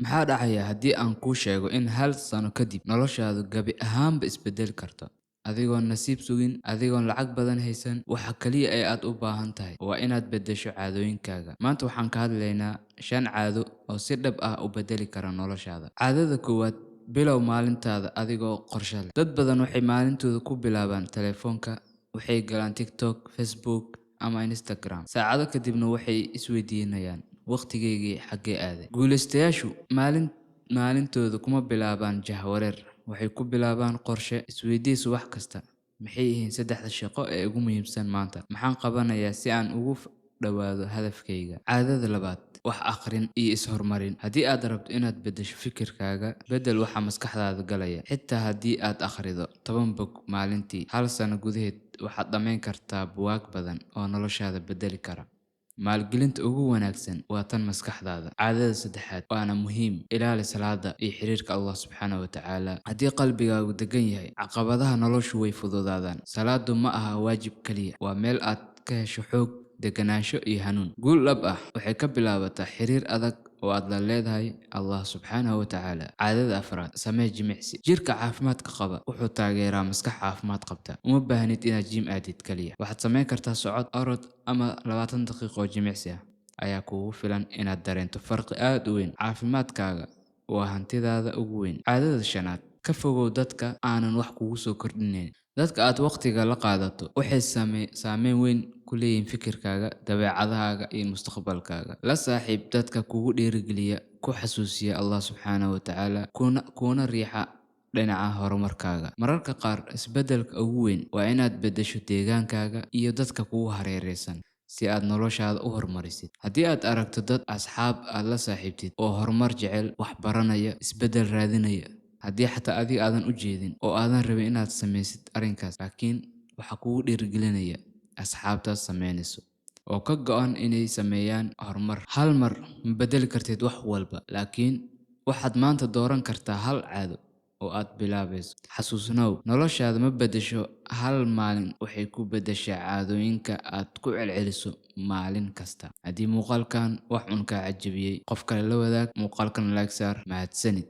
maxaa dhacaya haddii aan kuu sheego in hal sano kadib noloshaadu gabi ahaanba isbedeli karto adigoon nasiib sugin adigoon lacag badan haysan waxa kaliya ee aad u baahan tahay waa inaad beddesho caadooyinkaaga maanta waxaan ka hadlaynaa 5 caado oo si dhab ah u beddeli kara noloshaada caadada koowaad bilow maalintaada adigoo qorshe leh dad badan waxay maalintooda ku bilaabaan telefoonka waxay galaan TikTok Facebook ama Instagram saacado kadibna waxay isweydiinayaan waqtigeygii xaggee aaday guulaystayaashu maalintooda kuma bilaabaan jahwareer waxay ku bilaabaan qorshe isweydiis wax kasta maxay yihiin 3 shaqo ee ugu muhiimsan maanta maxaan qabanayaa si aan ugu dhawaado hadafkayga caadada labaad wax akhrin iyo is-hormarin haddii aad rabto inaad beddesho fikirkaaga beddel waxa maskaxdaada galaya xitaa haddii aad akhrido 10 bog maalintii hal sano gudaheed waxaad dhammayn kartaa buugaag badan oo noloshaada beddeli kara maalgelinta ugu wanaagsan waa tan maskaxdaada caadada saddexaad waana muhiim ilaali salaada iyo xiriirka Allah subxaanahu wa ta'ala haddii qalbigaagu degan yahay caqabadaha noloshu way fududaadaan salaadu ma aha waajib kaliya waa meel aad ka hesho xoog deganaansho iyo hanuun guul dhab ah waxay ka bilaabataa xiriir adag oo aad la leedahay Allah subxaanahu wa ta'ala caadada afraad samee jimicsi jirka caafimaadka qaba wuxuu taageeraa maskax caafimaad qabta uma baahnid inaad jim aadid kaliya waxaad samayn kartaa socod orod ama 20 daqiiqo jimicsi ah ayaa kugu filan inaad dareento farqi aad u weyn caafimaadkaaga waa hantidaada ugu weyn caadada shanaad ka fogow dadka aanan wax kugu soo kordhinayn dadka aad waqtiga la qaadato waxay saameyn weyn ku leeyihiin fikirkaaga dabeecadahaaga iyo mustaqbalkaaga la saaxiib dadka kugu dhiirigeliya ku xasuusiya Allah subxaanahu wa ta'ala kuna riixa dhinaca horumarkaaga mararka qaar isbeddelka ugu weyn waa inaad beddesho deegaankaaga iyo dadka kugu hareeraysan si aad noloshaada u horumarisid haddii aad aragto dad asxaab aad la saaxiibtid oo horumar jecel wax baranaya isbeddel raadinaya haddii xataa adiga aadan u jeedin oo aadan rabin inaad samaysid arrinkaas laakiin waxa kugu dhiirigelinaya asxaabtaas samaynayso oo ka go'an inay sameeyaan horumar hal mar ma beddeli kartid wax walba laakiin waxaad maanta dooran kartaa hal caado oo aad bilaabayso xasuusnow noloshaada ma beddesho hal maalin waxay ku beddeshaa caadooyinka aad ku celceliso maalin kasta haddii muuqaalkan wax un kaa cajabiyey qof kale la wadaag muuqaalkan like saar mahadsanid